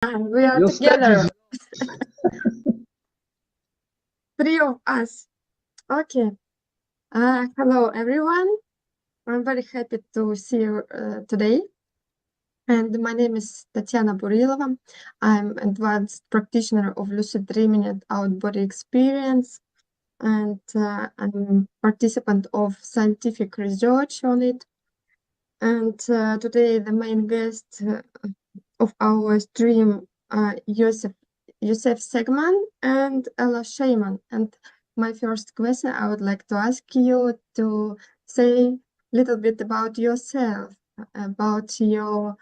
And we are Your together. stage Three of us. Okay. Hello, everyone. I'm very happy to see you today. And my name is Tatiana Burilova. I'm advanced practitioner of lucid dreaming and out-body experience. And I'm participant of scientific research on it. And today the main guest of our stream, Yosef Segman and Ella Sheiman. And my first question, I would like to ask you to say a little bit about yourself, about your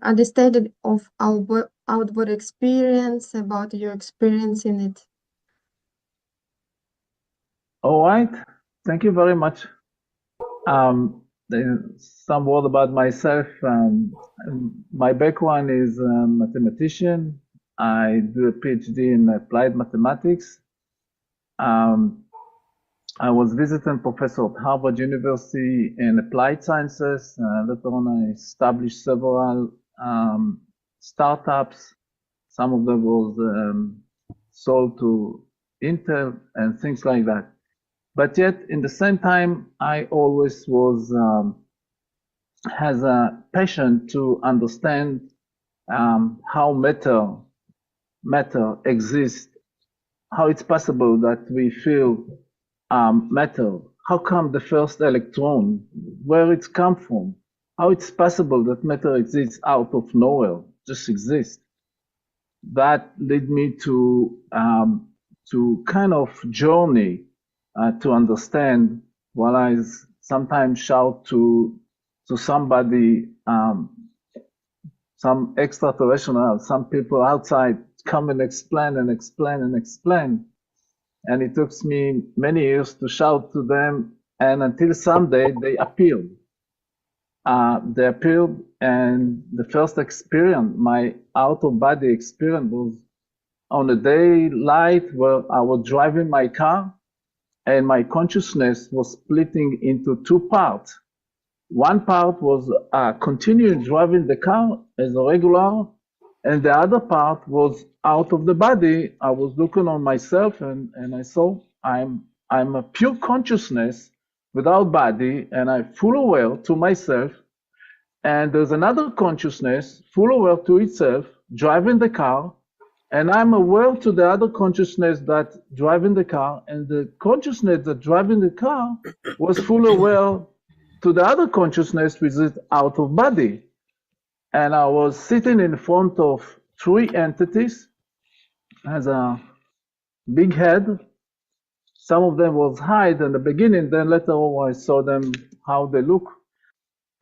understanding of outward experience, about your experience in it. All right. Thank you very much. Some word about myself. My background is a mathematician. I do a PhD in applied mathematics. I was visiting professor at Harvard University in applied sciences. Later on, I established several startups. Some of them was sold to Intel and things like that. But yet, in the same time, I always was has a passion to understand how matter exists, how it's possible that we feel matter. How come the first electron, where it's come from? How it's possible that matter exists out of nowhere, just exists? That led me to kind of journey to understand what I sometimes shout to somebody, some extraterrestrial, some people outside come and explain and explain and explain. And it took me many years to shout to them, and until someday they appeared. They appeared, and the first experience, my out-of-body experience, was on a daylight where I was driving my car, and my consciousness was splitting into two parts. One part was continuing driving the car as a regular, and the other part was out of the body. I was looking on myself, and I saw I'm a pure consciousness without body, and I'm full aware to myself. And there's another consciousness, full aware to itself, driving the car, and I'm aware to the other consciousness that driving the car, and the consciousness that driving the car was full aware to the other consciousness which is out of body. And I was sitting in front of three entities as a big head. Some of them was hide in the beginning, then later on I saw them, how they look.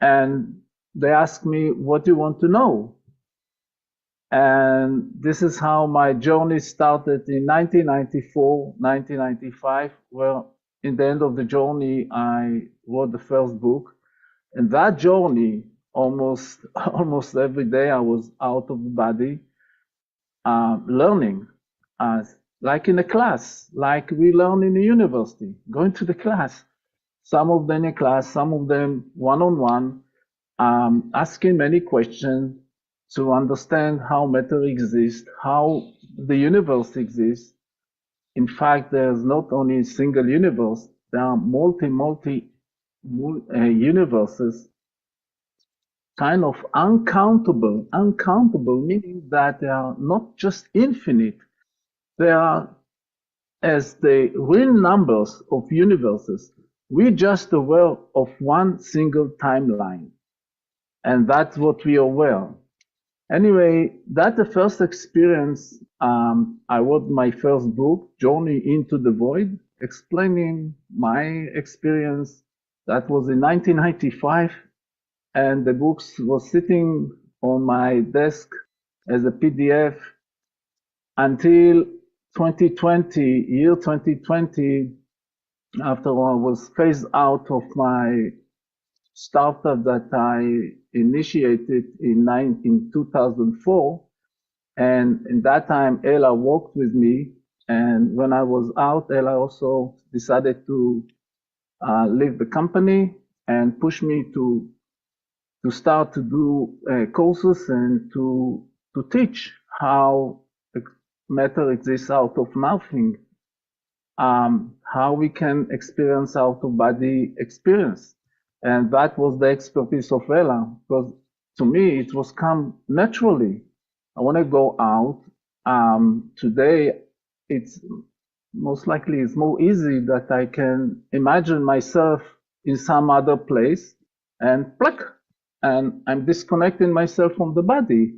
And they asked me, what do you want to know? And this is how my journey started in 1994, 1995, where in the end of the journey, I wrote the first book. And that journey, almost every day, I was out of the body, learning, like in a class, like we learn in the university, going to the class. Some of them in class, some of them one-on-one, asking many questions to understand how matter exists, how the universe exists. In fact, there's not only a single universe, there are multi universes, kind of uncountable, meaning that they are not just infinite, they are as the real numbers of universes. We're just aware of one single timeline, and that's what we are aware. Anyway, that's the first experience. I wrote my first book, Journey into the Void, explaining my experience. That was in 1995. And the books was sitting on my desk as a PDF until 2020, year 2020, after I was phased out of my startup that I initiated in 2004. And in that time, Ella worked with me. And when I was out, Ella also decided to leave the company and push me to start to do courses and to to teach how matter exists out of nothing, how we can experience out-of-body experience. And that was the expertise of Ella, because to me, it was come naturally. I want to go out. Today, it's most likely it's more easy that I can imagine myself in some other place and pluck, and I'm disconnecting myself from the body.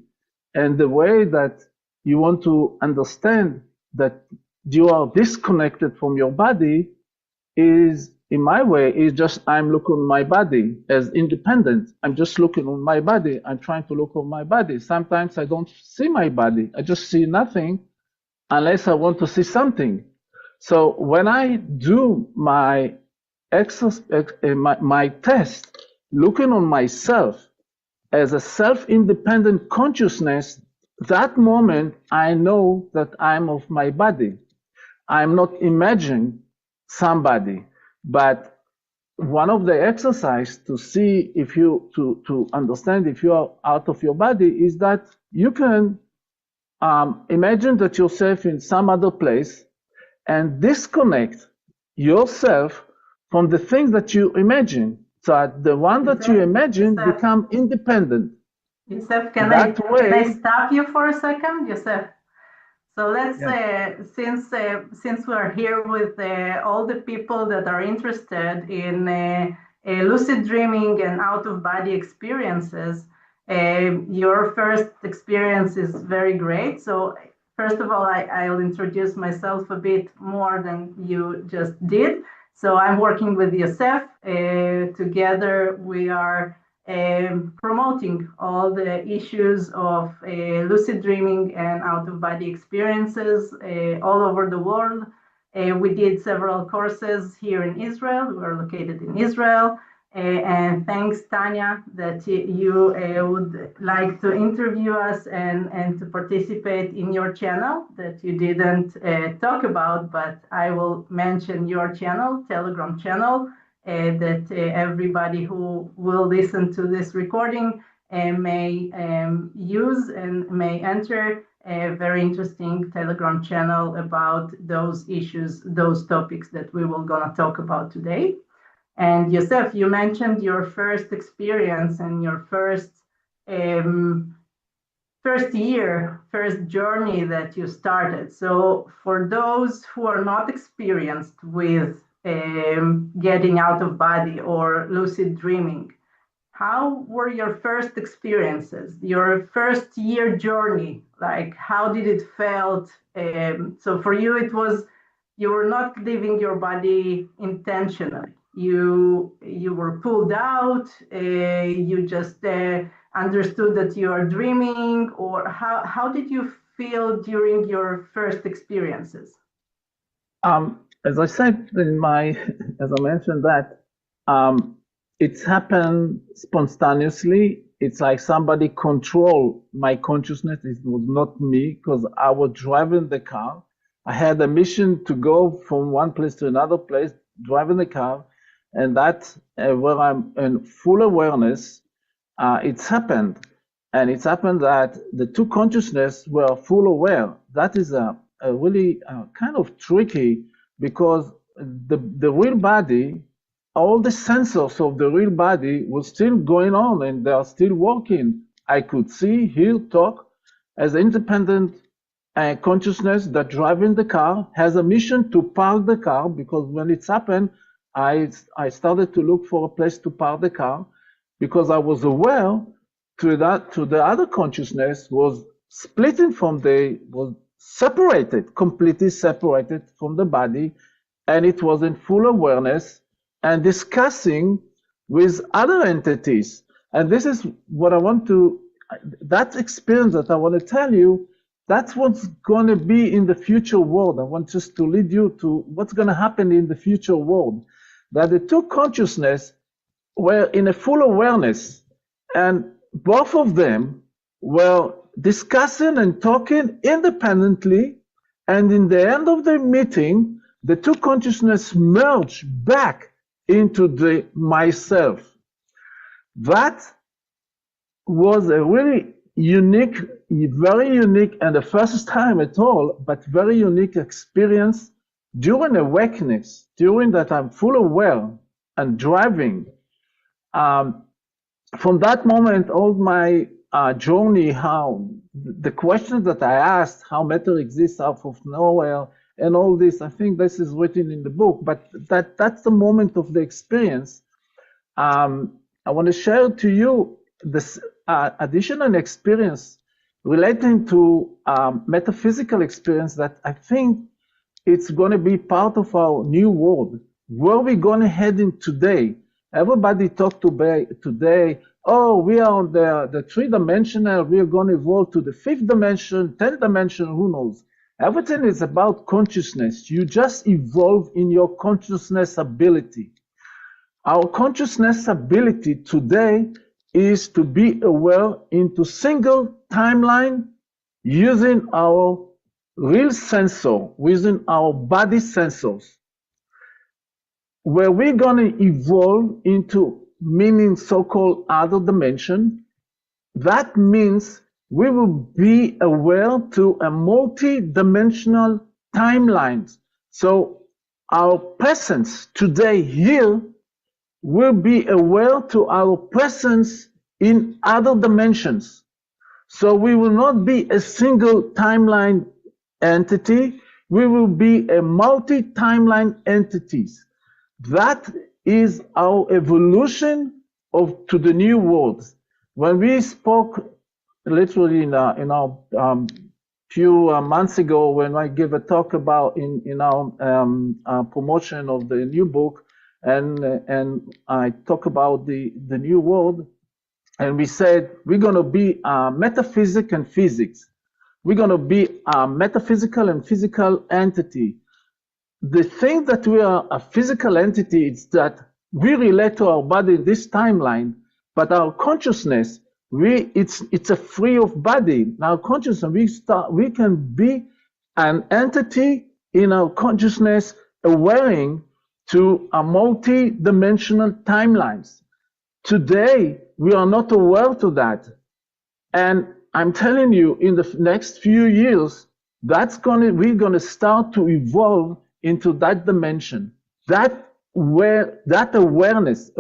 And the way that you want to understand that you are disconnected from your body is, in my way, is just I'm looking at my body as independent. I'm just looking on my body. I'm trying to look on my body. Sometimes I don't see my body. I just see nothing unless I want to see something. So when I do my my test, looking on myself as a self-independent consciousness, that moment I know that I'm of my body. I'm not imagining somebody, but one of the exercise to see if you to understand if you are out of your body is that you can imagine that yourself in some other place and disconnect yourself from the things that you imagine, so that the one that you imagine become independent. Yosef, can I stop you for a second, Yosef? So let's since we're here with all the people that are interested in lucid dreaming and out-of-body experiences, your first experience is very great. So first of all, I'll introduce myself a bit more than you just did. So I'm working with Yosef. Together we are promoting all the issues of lucid dreaming and out-of-body experiences all over the world. We did several courses here in Israel. We're located in Israel. And thanks, Tanya, that you would like to interview us and to participate in your channel that you didn't talk about, but I will mention your channel, Telegram channel, that everybody who will listen to this recording may use and may enter a very interesting Telegram channel about those issues, those topics that we will gonna talk about today. And Yosef, you mentioned your first experience and your first journey that you started. So for those who are not experienced with getting out of body or lucid dreaming, how were your first experiences, your first year journey? Like, how did it felt? So for you, it was, you were not leaving your body intentionally. You were pulled out, you just understood that you are dreaming, or how did you feel during your first experiences? As I said as I mentioned that, it's happened spontaneously. It's like somebody controlled my consciousness. It was not me, because I was driving the car. I had a mission to go from one place to another place, driving the car. And that's where I'm in full awareness. It's happened. And it's happened that the two consciousness were full aware. That is a really kind of tricky, because the real body, all the sensors of the real body was still going on and they are still working. I could see, hear, talk as independent consciousness that driving the car has a mission to park the car, because when it's happened, I started to look for a place to park the car, because I was aware to the other consciousness was splitting was separated, completely separated from the body, and it was in full awareness and discussing with other entities. And this is what I want to, that experience that I want to tell you, that's what's going to be in the future world. I want just to lead you to what's going to happen in the future world. That the two consciousness were in a full awareness, and both of them were discussing and talking independently, and in the end of the meeting, the two consciousness merged back into the myself. That was a really unique, very unique, and the first time at all, but very unique experience during awakeness, during that I'm full aware and driving. From that moment, all my journey, how the questions that I asked, how matter exists out of nowhere, and all this, I think this is written in the book, but that's the moment of the experience. I want to share to you this additional experience relating to metaphysical experience that I think it's going to be part of our new world. Where we're going to head in today. Everybody talk today, oh, we are on the three-dimensional, we are going to evolve to the fifth dimension, 10th dimension, who knows. Everything is about consciousness. You just evolve in your consciousness ability. Our consciousness ability today is to be aware into single timeline using our real sensor, using our body sensors. Where we're going to evolve into meaning so-called other dimension, that means we will be aware to a multi-dimensional timeline. So our presence today here will be aware to our presence in other dimensions. So we will not be a single timeline entity, we will be a multi-timeline entities. That is our evolution to the new world. When we spoke literally in our few months ago, when I gave a talk about in our promotion of the new book, and I talk about the new world, and we said we're going to be metaphysics and physics. We're going to be a metaphysical and physical entity. The thing that we are a physical entity is that we relate to our body in this timeline, but our consciousness, it's a free of body. Our consciousness, we can be an entity in our consciousness, awareing to a multi-dimensional timelines. Today, we are not aware to that, and I'm telling you, in the next few years, we're gonna start to evolve into that dimension, that awareness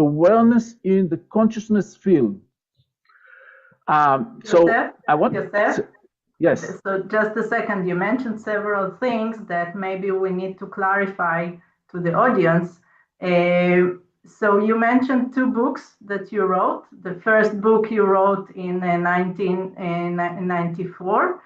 in the consciousness field. So Yosef, I want. Yosef? Yes. So just a second, you mentioned several things that maybe we need to clarify to the audience. So you mentioned two books that you wrote. The first book you wrote in 1994,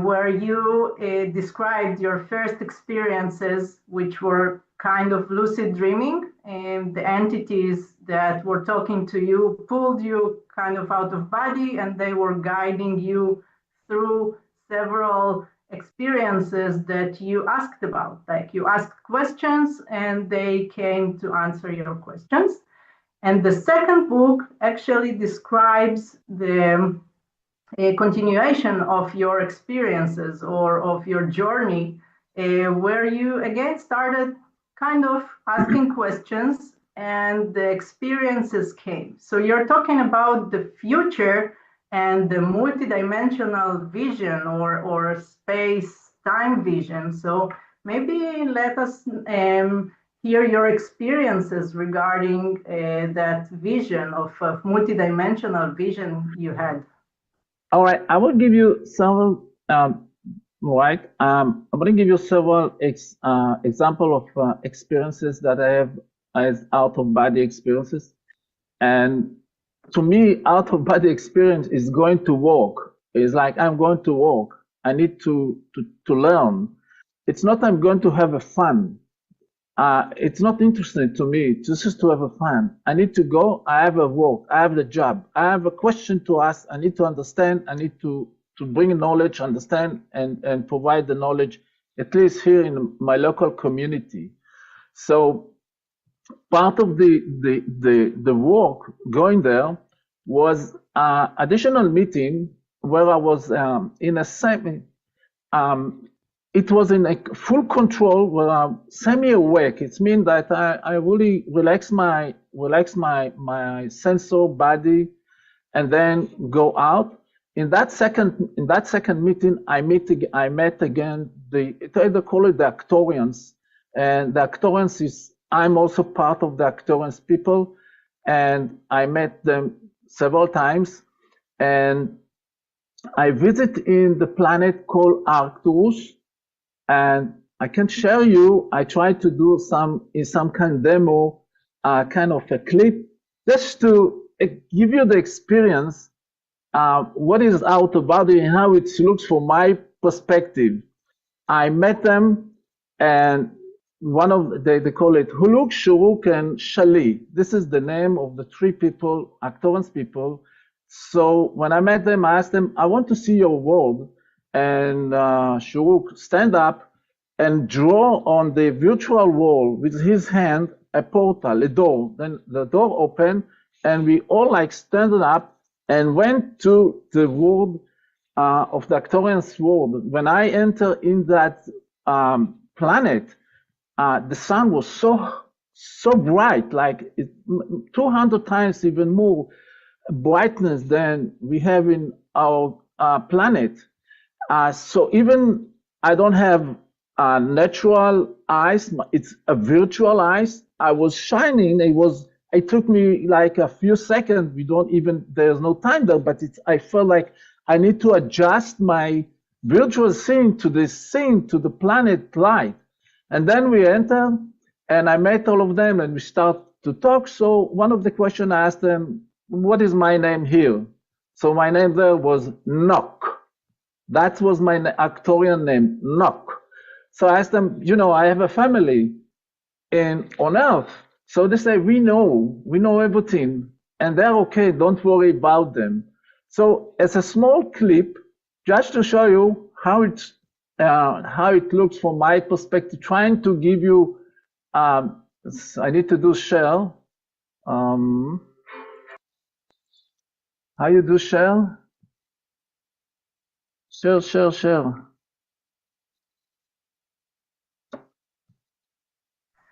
where you described your first experiences, which were kind of lucid dreaming, and the entities that were talking to you pulled you kind of out of body, and they were guiding you through several experiences that you asked about. Like you asked questions and they came to answer your questions. And the second book actually describes the continuation of your experiences or of your journey, where you again started kind of asking questions and the experiences came. So you're talking about the future and the multidimensional vision or space-time vision. So maybe let us hear your experiences regarding that vision of multidimensional vision you had. All right, I will give you several. I'm going to give you several example of experiences that I have as out-of-body experiences, and to me, out-of-body experience is going to work. It's like I'm going to work. I need to learn. It's not I'm going to have a fun. It's not interesting to me just to have a fun. I need to go. I have a work. I have the job. I have a question to ask. I need to understand. I need to bring knowledge, understand, and provide the knowledge, at least here in my local community. So part of the work going there was additional meeting where I was in a semi. It was in a full control where I'm semi-awake. It means that I really relax my sensor body and then go out. in that second meeting, I met again they call it the Actorians, and the Actorians is I'm also part of the Actorians people, and I met them several times, and I visit in the planet called Arcturus, and I can share you. I try to do some kind of demo, kind of a clip, just to give you the experience. What is outer body and how it looks from my perspective. I met them, and one of they call it Huluk, Shuruk, and Shali. This is the name of the three people, Actorans people. So when I met them, I asked them, I want to see your world. And Shuruk stand up and draw on the virtual wall with his hand a portal, a door. Then the door opened, and we all like stand up and went to the world of the Actorians world. When I enter in that planet, the sun was so bright, like 200 times even more brightness than we have in our planet. So even I don't have natural eyes, it's a virtual eyes. I was shining. It took me like a few seconds. There's no time there, but I felt like I need to adjust my virtual scene to the planet light. And then we enter, and I met all of them, and we start to talk. So one of the questions I asked them, what is my name here? So my name there was Nok. That was my Actorian name, Nok. So I asked them, I have a family on Earth. So they say, we know everything, and they're okay, don't worry about them. So as a small clip, just to show you how it looks from my perspective, trying to give you, I need to do share. How you do share? Share.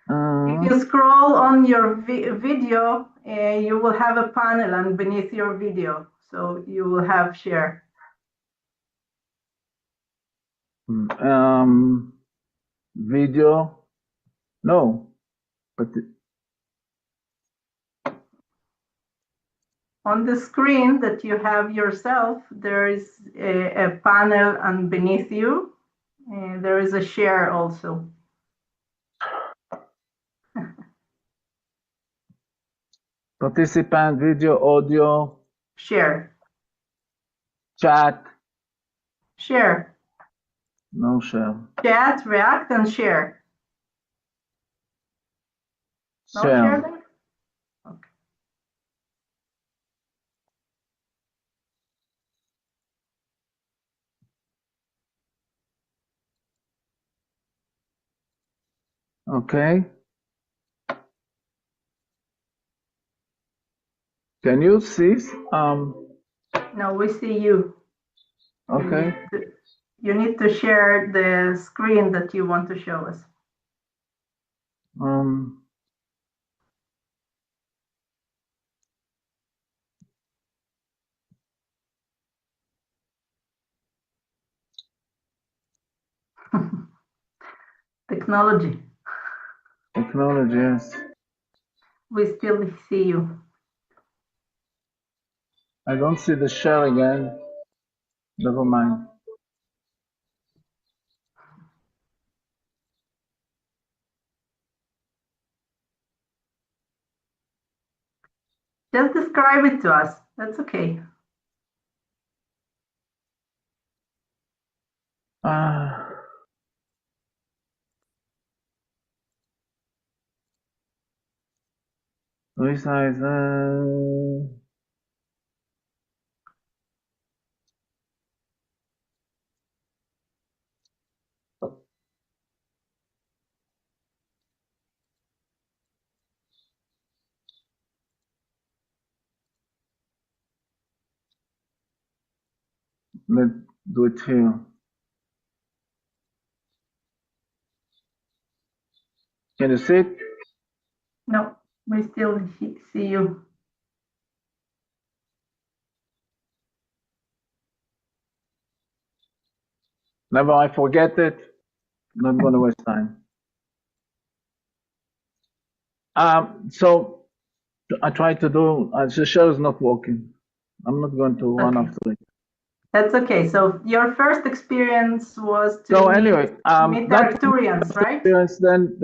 If you scroll on your video, you will have a panel and beneath your video. So you will have share. Video. No, but on the screen that you have yourself, there is a panel, and beneath you, there is a share also. Participant, video, audio. Share. Chat. Share. No share. Chat, react, and share. No share there? Okay. Okay. Can you see? No, we see you. Okay. You need to share the screen that you want to show us. Technology. Technology, yes. We still see you. I don't see the share again. Never mind. Just describe it to us. That's okay. Resize. Let's do it here. Can you see it? No, we still see you. Never I forget it. Not going to waste time. So I try to do. The show is not working. I'm not going to run after it. That's okay. So your first experience was to meet Arcturians, right?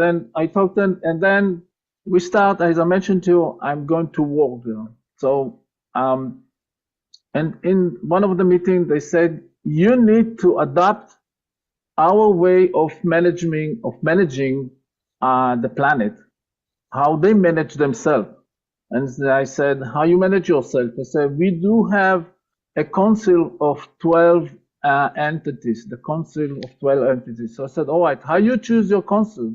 Then I talked to them, and then we start. As I mentioned to you, I'm going to work there. So and in one of the meetings, they said you need to adapt our way of managing the planet, how they manage themselves. And I said, how you manage yourself? They said, we do have a council of 12 entities, the council of 12 entities. So I said, all right, how you choose your council?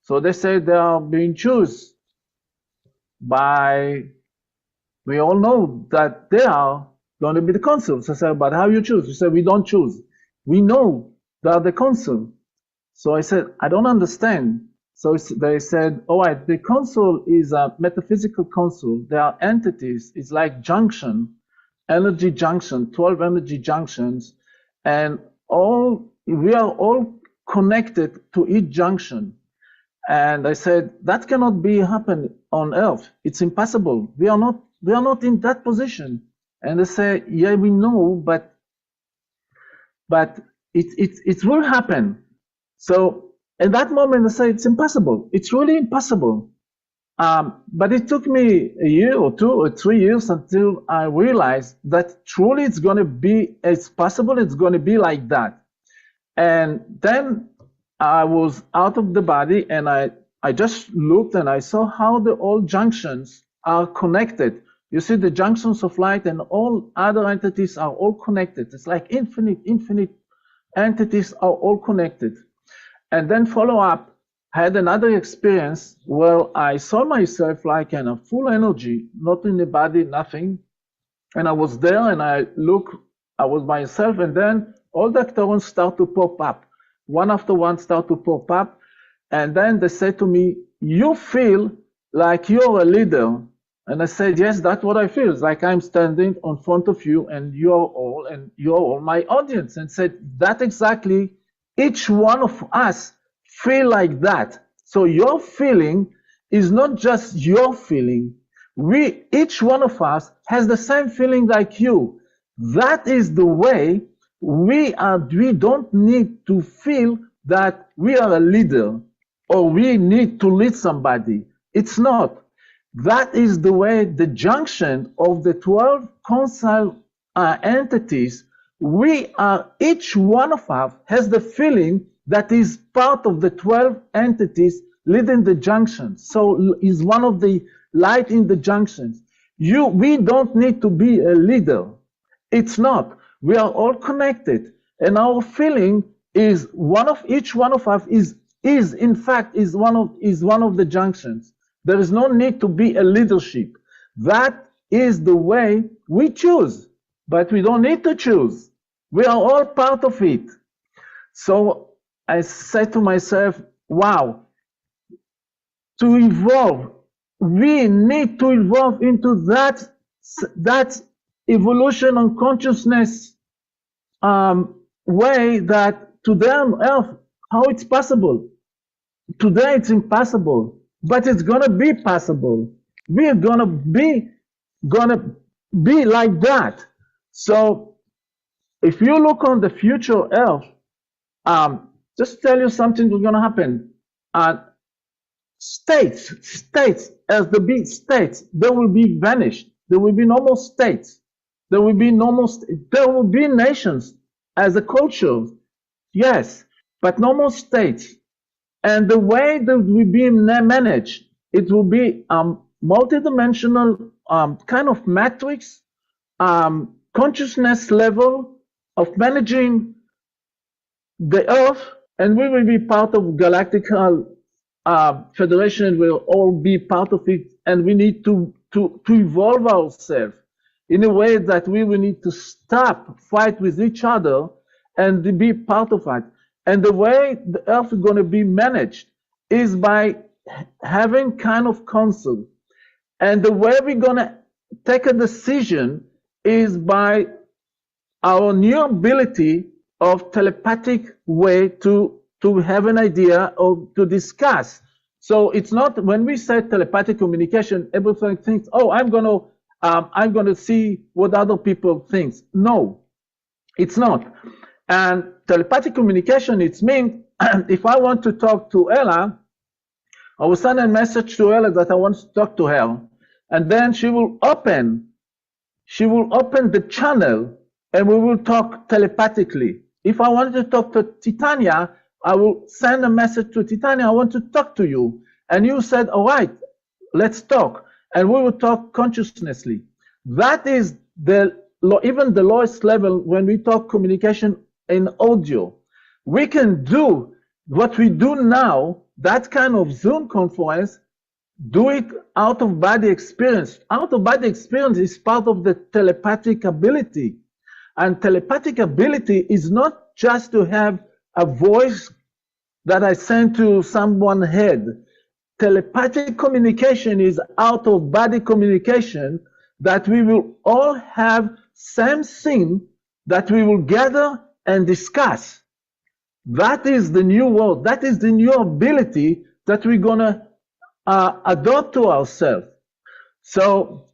So they said they are being chosen by, we all know that they are going to be the council. So I said, but how you choose? You said, we don't choose. We know they are the council. So I said, I don't understand. So they said, all right, the council is a metaphysical council. There are entities. It's like junction, energy junction, 12 energy junctions. And we are all connected to each junction. And I said, that cannot be happen on Earth. It's impossible. We are not in that position. And they say, yeah, we know, but it will happen. So at that moment, I say it's impossible. It's really impossible. But it took me a year or 2 or 3 years until I realized that truly it's going to be, it's possible, it's going to be like that. And then I was out of the body, and I just looked and I saw how the all junctions are connected. You see, the junctions of light and all other entities are all connected. It's like infinite entities are all connected. And then follow up, I had another experience where I saw myself like in a full energy, not in the body, nothing. And I was there and I was myself, and then all the actors start to pop up. One after one start to pop up. And then they said to me, you feel like you're a leader. And I said, yes, that's what I feel. It's like I'm standing in front of you and you're all my audience. And said, that exactly, each one of us feel like that. So your feeling is not just your feeling. Each one of us has the same feeling like you. That is the way we don't need to feel that we are a leader or we need to lead somebody. It's not. That is the way the junction of the 12 council entities, each one of us has the feeling that is part of the 12 entities leading the junctions. So is one of the light in the junctions. We don't need to be a leader. It's not. We are all connected, and our feeling is each one of us is in fact one of the junctions. There is no need to be a leadership. That is the way we choose, but we don't need to choose. We are all part of it. So I said to myself, wow, to evolve, we need to evolve into that evolution on consciousness way that today on Earth, how it's possible. Today it's impossible, but it's gonna be possible. We're gonna be like that. So if you look on the future Earth, just tell you something is gonna happen. States as the big states, they will be vanished. There will be no more states. There will be nations as a culture, yes, but no more states. And the way that will be managed, it will be multidimensional kind of matrix, consciousness level of managing the Earth, and we will be part of galactical federation. Will all be part of it, and we need to evolve ourselves in a way that we will need to stop fight with each other and to be part of it. And the way the Earth is going to be managed is by having kind of council. And the way we're going to take a decision is by our new ability of telepathic way to have an idea or to discuss. So it's not, when we say telepathic communication, everyone thinks, oh, I'm gonna see what other people think. No, it's not. And telepathic communication, it means if I want to talk to Ella, I will send a message to Ella that I want to talk to her, and then she will open the channel and we will talk telepathically. If I wanted to talk to Titania, I will send a message to Titania, I want to talk to you. And you said, all right, let's talk. And we will talk consciously. That is even the lowest level when we talk communication in audio. We can do what we do now, that kind of Zoom conference, do it out of body experience. Out of body experience is part of the telepathic ability. And telepathic ability is not just to have a voice that I send to someone's head. Telepathic communication is out of body communication, that we will all have same thing that we will gather and discuss. That is the new world. That is the new ability that we're gonna adopt to ourselves. So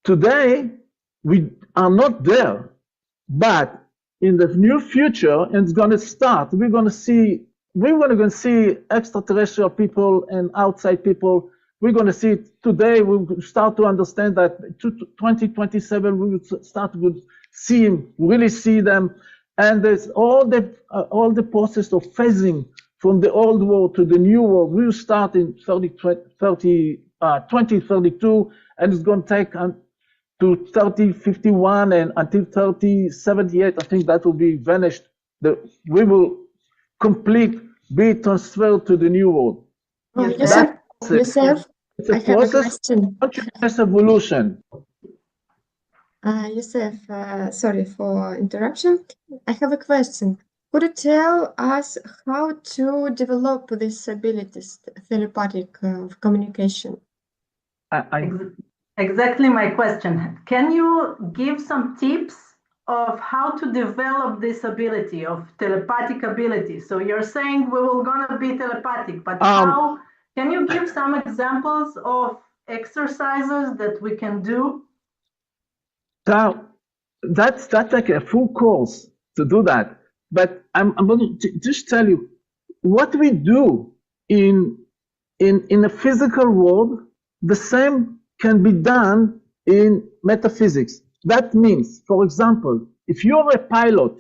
today we are not there, but in the near future, and it's gonna start, we're gonna see extraterrestrial people and outside people. We're going to see it today. We'll start to understand that 2027 we will start to really see them. And there's all the process of phasing from the old world to the new world. We'll start in 2032, and it's going to take to 3051 and until 3078. I think that will be vanished. We will be transferred to the new world. Yosef, it's a I have a process question. of consciousness evolution. Yosef, sorry for interruption. I have a question. Could you tell us how to develop these abilities, telepathic communication? Exactly my question. Can you give some tips of how to develop this ability of telepathic ability? So you're saying we will gonna be telepathic, but how? Can you give some examples of exercises that we can do? That's like a full course to do that. But I'm going to just tell you what we do in the physical world. The same can be done in metaphysics. That means, for example, if you're a pilot,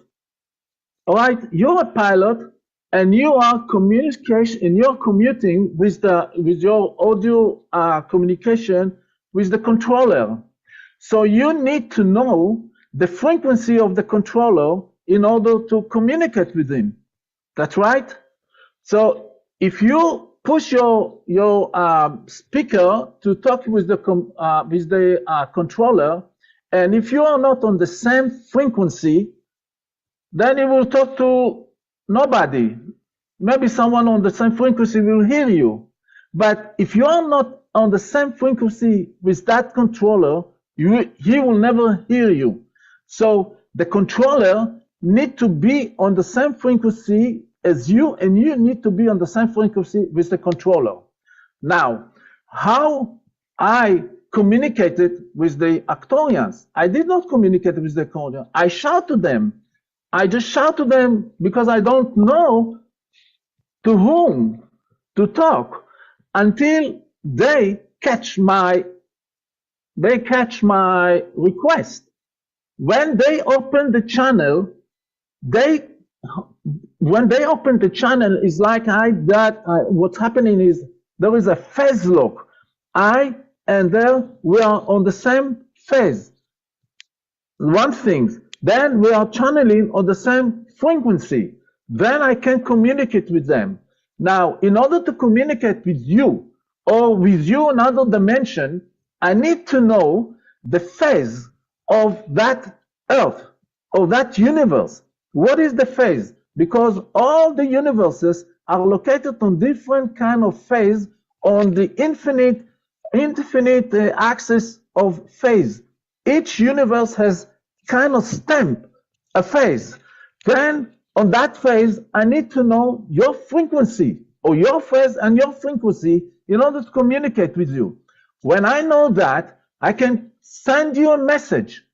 all right, you're a pilot and you are you're commuting with your audio communication with the controller. So you need to know the frequency of the controller in order to communicate with him. That's right. So if you push your speaker to talk with the controller, and if you are not on the same frequency, then you will talk to nobody. Maybe someone on the same frequency will hear you. But if you are not on the same frequency with that controller, he will never hear you. So the controller need to be on the same frequency as you, and you need to be on the same frequency with the controller. Now, how I communicated with the Actorians, I did not communicate with the Actorians. I shout to them. I just shout to them because I don't know to whom to talk until they catch my request. When they open the channel, it's like what's happening is there is a phase lock. I and there we are on the same phase. One thing. Then we are channeling on the same frequency. Then I can communicate with them. Now, in order to communicate with you or with you in another dimension, I need to know the phase of that earth, of that universe. What is the phase? Because all the universes are located on different kind of phase on the infinite axis of phase. Each universe has kind of stamp a phase. Then on that phase, I need to know your frequency, or your phase and your frequency, in order to communicate with you. When I know that, I can send you a message.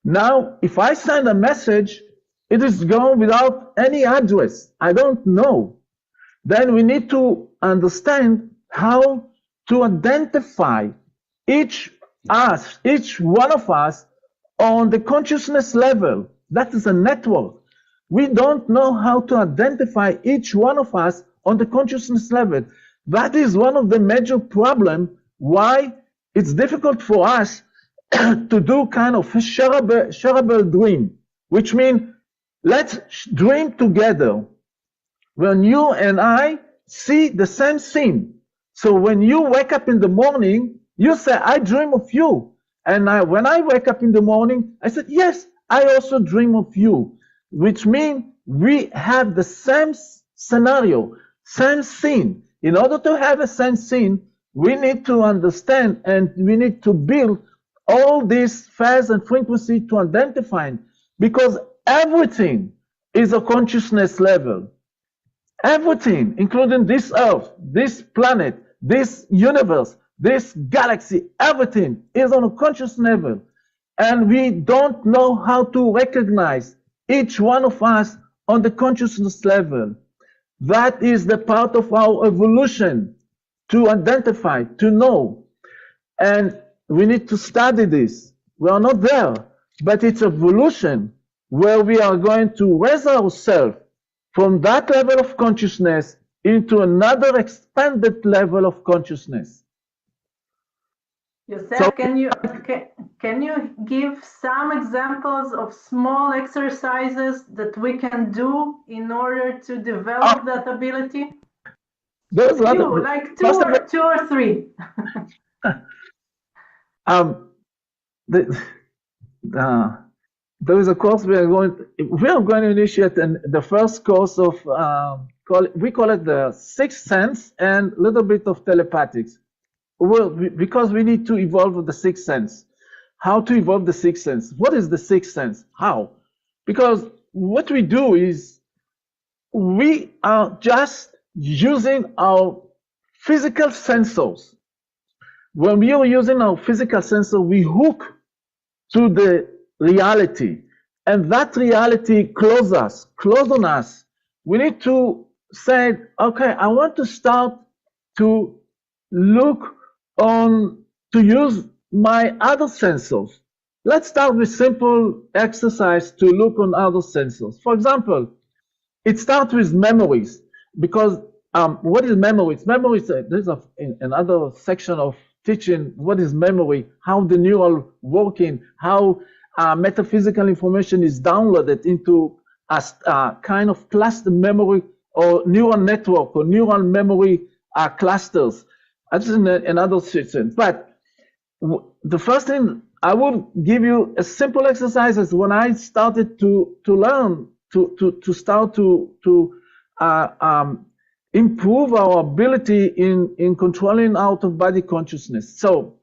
Now, if I send a message, it is gone without any address. I don't know. Then we need to understand how to identify each one of us on the consciousness level. That is a network. We don't know how to identify each one of us on the consciousness level. That is one of the major problems why it's difficult for us to do kind of a shareable dream, which means let's dream together. When you and I see the same scene. So when you wake up in the morning, you say, I dream of you. And when I wake up in the morning, I said, yes, I also dream of you. Which means we have the same scenario, same scene. In order to have a same scene, we need to understand and we need to build all these phase and frequency to identify, because everything is a consciousness level. Everything, including this earth, this planet, this universe, this galaxy, everything is on a conscious level. And we don't know how to recognize each one of us on the consciousness level. That is the part of our evolution, to identify, to know. And we need to study this. We are not there, but it's evolution where we are going to raise ourselves from that level of consciousness into another expanded level of consciousness. Yosef, so, can you give some examples of small exercises that we can do in order to develop that ability? There's like two or three. There is a course we are going to initiate, and the first course of we call it the sixth sense and a little bit of telepathics. Well, because we need to evolve the sixth sense. How to evolve the sixth sense? What is the sixth sense? How? Because what we do is we are just using our physical sensors. When we are using our physical sensor, we hook to the reality, and that reality close on us. We need to say, okay, I want to start to look on, to use my other sensors. Let's start with simple exercise to look on other sensors. For example, it starts with memories, because what is memories? Memories, there's another section of teaching what is memory, how the neural working, how metaphysical information is downloaded into a kind of cluster memory or neural network or neural memory clusters. That's another section. But the first thing I will give you a simple exercise is when I started to learn to start to improve our ability in controlling out of body consciousness. So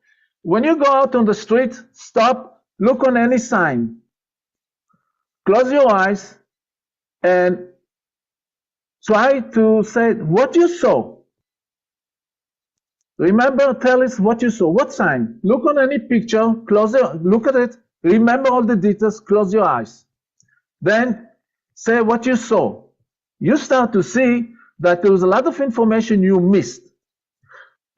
when you go out on the street, stop, look on any sign, close your eyes, and try to say what you saw. Remember, tell us what you saw. What sign? Look on any picture, look at it, remember all the details, close your eyes. Then say what you saw. You start to see that there was a lot of information you missed.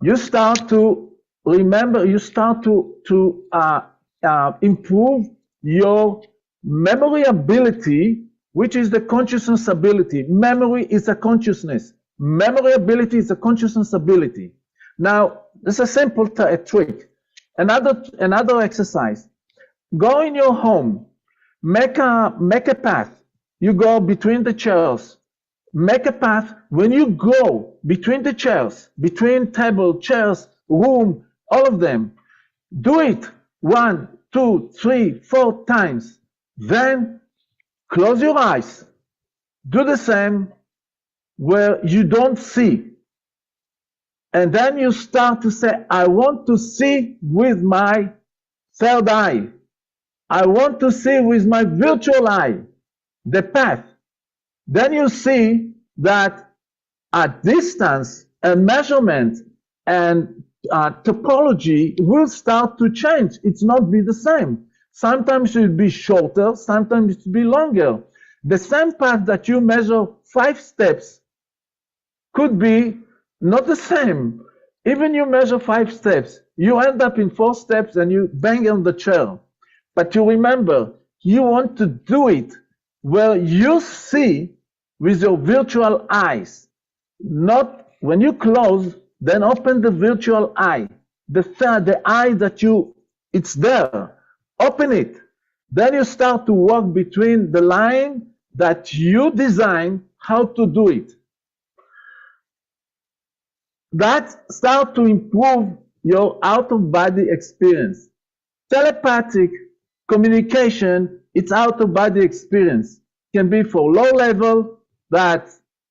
You start to remember, you start to improve your memory ability, which is the consciousness ability. Memory is a consciousness. Memory ability is a consciousness ability. Now, this is a simple trick. Another exercise. Go in your home, make a path. You go between the chairs. Make a path. When you go between the chairs, between table, chairs, room, all of them, do it 1, 2, 3, 4 times. Then close your eyes. Do the same where you don't see. And then you start to say, I want to see with my third eye. I want to see with my virtual eye the path. then you see that at distance and measurement and topology will start to change. It's not be the same. Sometimes it will be shorter, sometimes it will be longer. The same path that you measure 5 steps could be not the same. Even you measure 5 steps, you end up in 4 steps and you bang on the chair. But you remember, you want to do it where you see with your virtual eyes. Not when you close, then open the virtual eye. The eye that it's there. Open it. Then you start to walk between the line that you design how to do it. That start to improve your out-of-body experience. Telepathic communication, it's out-of-body experience. It can be for low level, that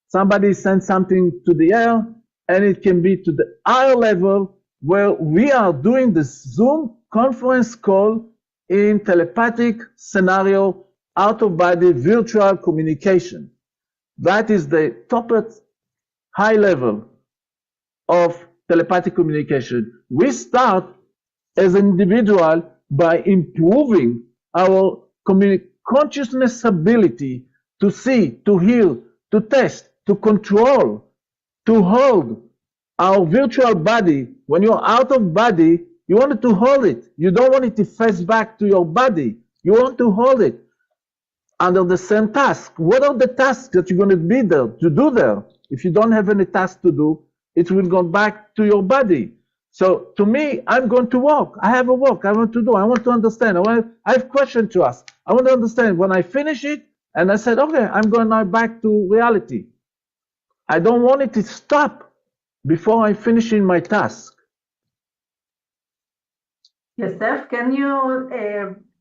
somebody sends something to the air, and it can be to the higher level where we are doing the Zoom conference call in telepathic scenario, out-of-body virtual communication. That is the top high level of telepathic communication. We start as an individual by improving our consciousness ability to see, to hear, to test, to control, to hold our virtual body. When you're out of body, you want to hold it. You don't want it to face back to your body. You want to hold it under the same task. What are the tasks that you're going to be there to do there? If you don't have any task to do, it will go back to your body. So to me, I'm going to walk. I have a walk I want to do. I want to understand. I have questions to ask. I want to understand. When I finish it, and I said, okay, I'm going now back to reality. I don't want it to stop before I finish in my task. Yosef, can you,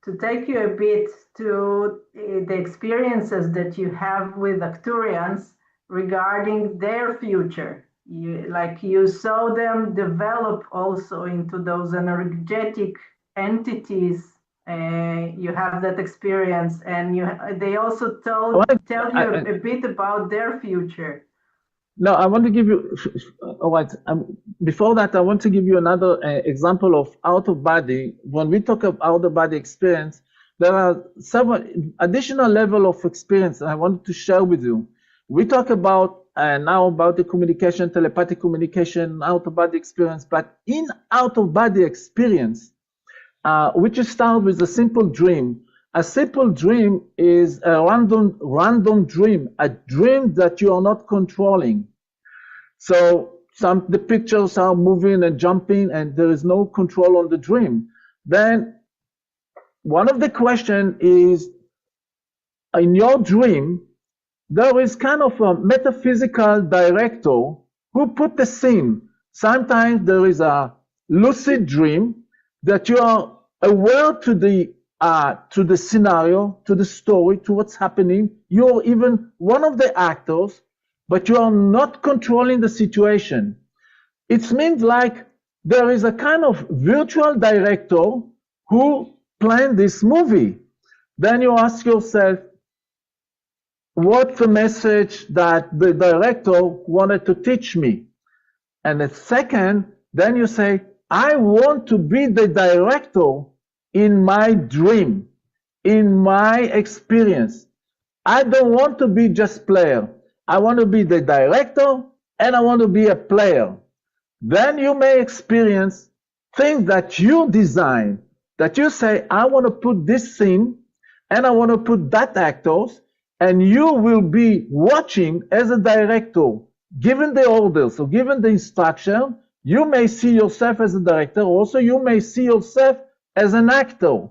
to take you a bit to the experiences that you have with Arcturians regarding their future? You saw them develop also into those energetic entities. You have that experience, and they also tell you a bit about their future. No, I want to give you, all right, before that, I want to give you another example of out-of-body. When we talk about out-of-body experience, there are several additional level of experience I wanted to share with you. We talk about now about the communication, telepathic communication, out-of-body experience, but in out-of-body experience, which start with a simple dream. A simple dream is a random dream, a dream that you are not controlling. So the pictures are moving and jumping, and there is no control on the dream. Then one of the questions is, in your dream, there is kind of a metaphysical director who put the scene. Sometimes there is a lucid dream that you are aware to the scenario, to the story, to what's happening. You're even one of the actors, but you are not controlling the situation. It means like there is a kind of virtual director who planned this movie. Then you ask yourself, what's the message that the director wanted to teach me? And the second, then you say, I want to be the director in my dream, in my experience. I don't want to be just player. I want to be the director, and I want to be a player. Then you may experience things that you design, that you say, I want to put this scene, and I want to put that actors, and you will be watching as a director, given the orders or given the instruction. You may see yourself as a director. Also, you may see yourself as an actor.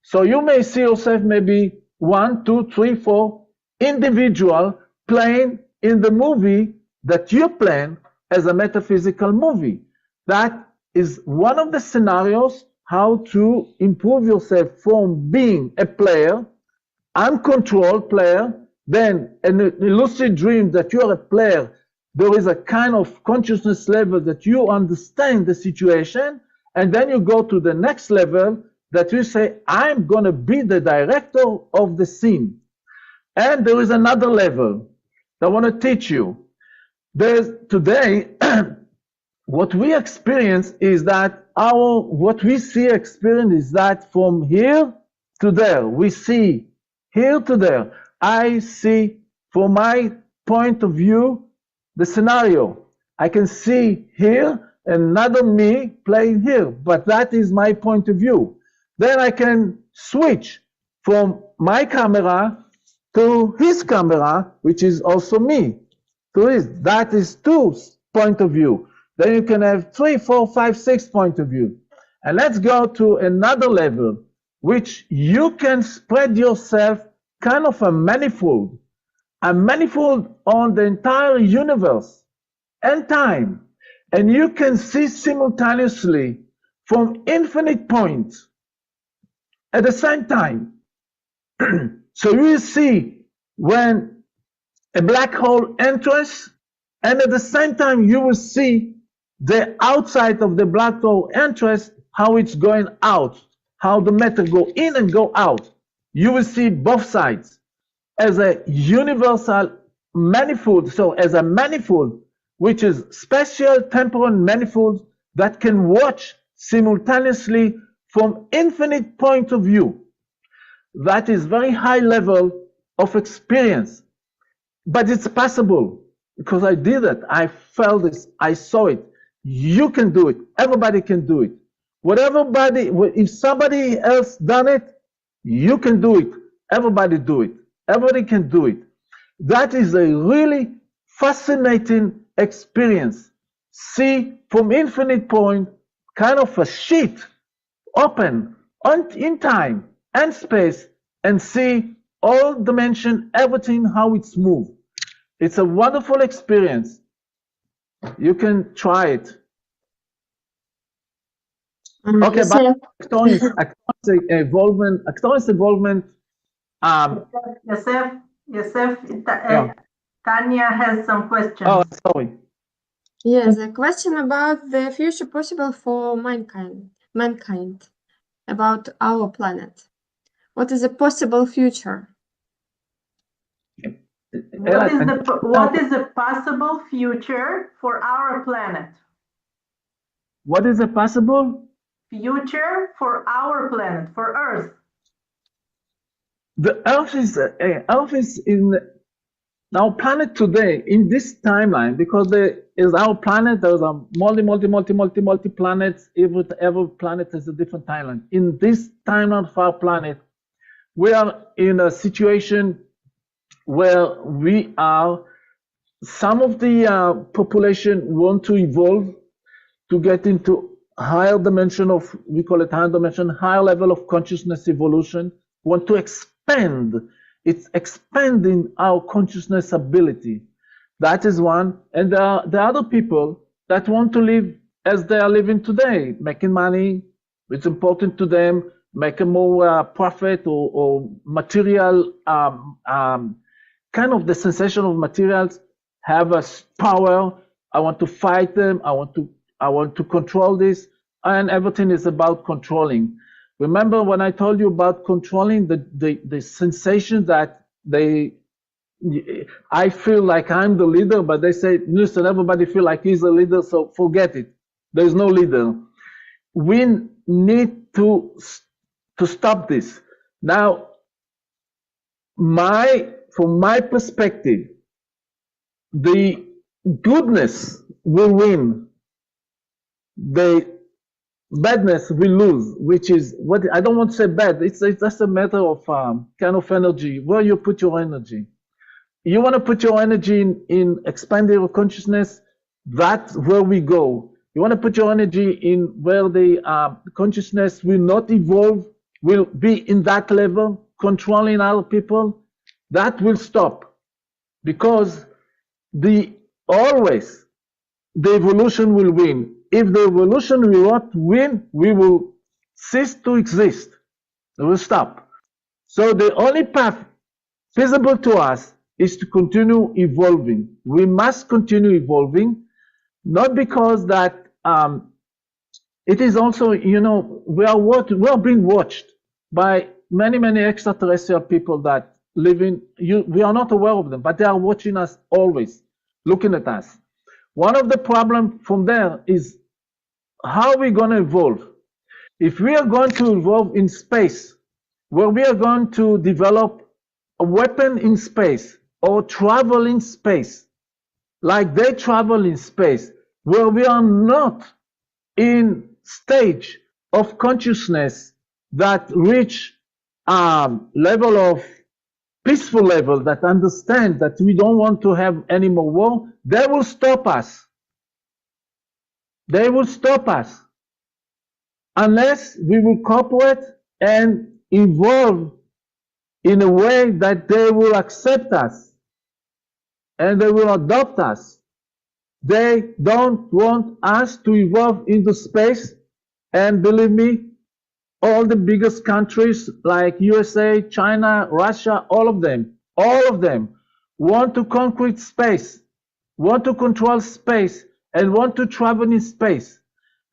So you may see yourself maybe 1, 2, 3, 4 individual playing in the movie that you plan as a metaphysical movie. That is one of the scenarios how to improve yourself from being a player, uncontrolled player, then a lucid dream that you are a player. There is a kind of consciousness level that you understand the situation, and then you go to the next level that you say, I'm going to be the director of the scene. And there is another level that I want to teach you. Today, what we experience is that what we see experience is that from here to there, we see here to there. I see from my point of view the scenario. I can see here another me playing here, but that is my point of view. Then I can switch from my camera to his camera, which is also me. To his. That is two point of view. Then you can have 3, 4, 5, 6 point of view. And let's go to another level, which you can spread yourself kind of a manifold on the entire universe and time. And you can see simultaneously from infinite points at the same time. So you will see when a black hole enters, and at the same time you will see the outside of the black hole entrance, how it's going out, how the matter go in and go out. You will see both sides as a universal manifold. So as a manifold, which is special temporal manifold that can watch simultaneously from infinite point of view. That is very high level of experience. But it's possible because I did it. I felt this. I saw it. You can do it. Everybody can do it. If somebody else done it, you can do it. Everybody do it. Everybody can do it. That is a really fascinating experience. See from infinite point, kind of a sheet open in time and space, and see all dimension, everything, how it's moved. It's a wonderful experience. You can try it. Okay, but actors involvement. Yosef, Tanya has some questions. Oh, sorry. Yes, a question about the future possible for mankind, about our planet. What is a possible future? What is a possible future for our planet? What is a possible future for our planet, for Earth? The Earth is in our planet today, in this timeline, because there is our planet. There's a multi planets. Every planet has a different timeline. In this timeline of our planet, we are in a situation where some of the population want to evolve to get into higher dimension of, we call it higher dimension, higher level of consciousness evolution, want to expand. It's expanding our consciousness ability. That is one. And there are other people that want to live as they are living today, making money. It's important to them, making more profit or material, kind of the sensation of materials, have a power. I want to fight them. I want to control this. And everything is about controlling. Remember when I told you about controlling the sensation that I feel like I'm the leader, but they say, listen, everybody feel like he's the leader, so forget it. There's no leader. We need to stop this. Now, from my perspective, the goodness will win. The badness will lose, which is what I don't want to say bad. It's just a matter of kind of energy, where you put your energy. You want to put your energy in expanding your consciousness. That's where we go. You want to put your energy in where the consciousness will not evolve, will be in that level, controlling other people. That will stop, because always the evolution will win. If the evolution will not win, we will cease to exist. It will stop. So the only path feasible to us is to continue evolving. We must continue evolving, not because that it is also, we are being watched by many extraterrestrial people that living, we are not aware of them, but they are watching us always, looking at us. One of the problems from there is how we're going to evolve. If we are going to evolve in space, where we are going to develop a weapon in space or travel in space, like they travel in space, where we are not in stage of consciousness that reach level of peaceful level, that understand that we don't want to have any more war, they will stop us. They will stop us unless we will cooperate and evolve in a way that they will accept us and they will adopt us. They don't want us to evolve into space, and believe me, all the biggest countries like USA, China, Russia, all of them want to conquer space, want to control space, and want to travel in space.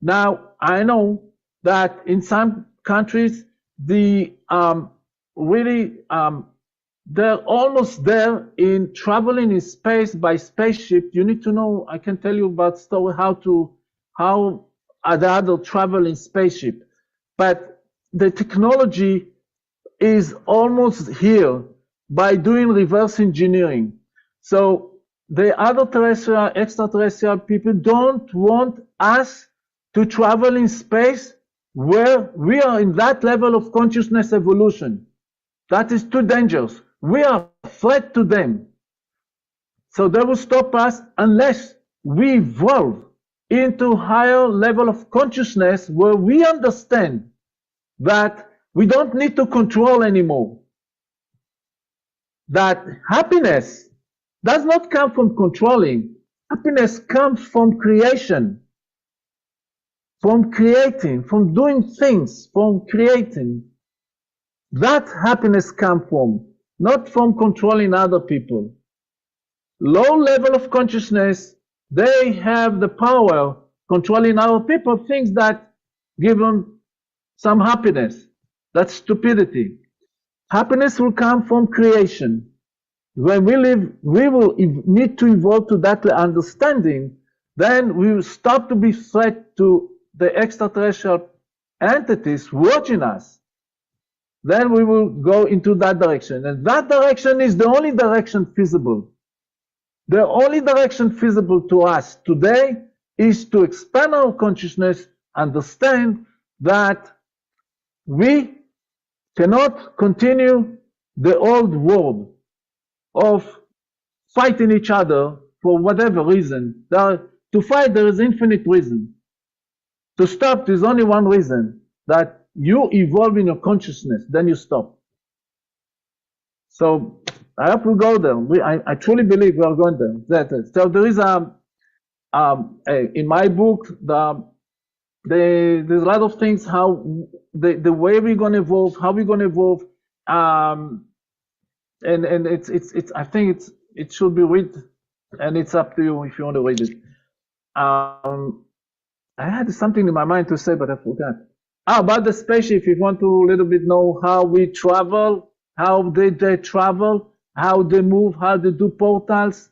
Now, I know that in some countries, they're almost there in traveling in space by spaceship. You need to know, I can tell you about story how the other travel in spaceship. But the technology is almost here by doing reverse engineering. So the other terrestrial, extraterrestrial people don't want us to travel in space where we are in that level of consciousness evolution. That is too dangerous. We are a threat to them. So they will stop us unless we evolve into higher level of consciousness where we understand that we don't need to control anymore. That happiness does not come from controlling. Happiness comes from creation, from creating, from doing things, from creating. That happiness comes from, not from controlling other people. Low level of consciousness, they have the power controlling other people, things that give them some happiness. That's stupidity. Happiness will come from creation. When we live, we will need to evolve to that understanding. Then we will stop to be threat to the extraterrestrial entities watching us. Then we will go into that direction. And that direction is the only direction feasible. The only direction feasible to us today is to expand our consciousness, understand that we cannot continue the old world of fighting each other for whatever reason. To fight, there is infinite reason. To stop, there's only one reason, that you evolve in your consciousness, then you stop. So I hope we go there. I truly believe we are going there. So there is in my book, there's a lot of things, how the way we're going to evolve, how we're going to evolve, and it's I think it should be read, and it's up to you if you want to read it. I had something in my mind to say, but I forgot. About the spaceship, if you want to a little bit know how we travel, how they travel, how they move, how they do portals.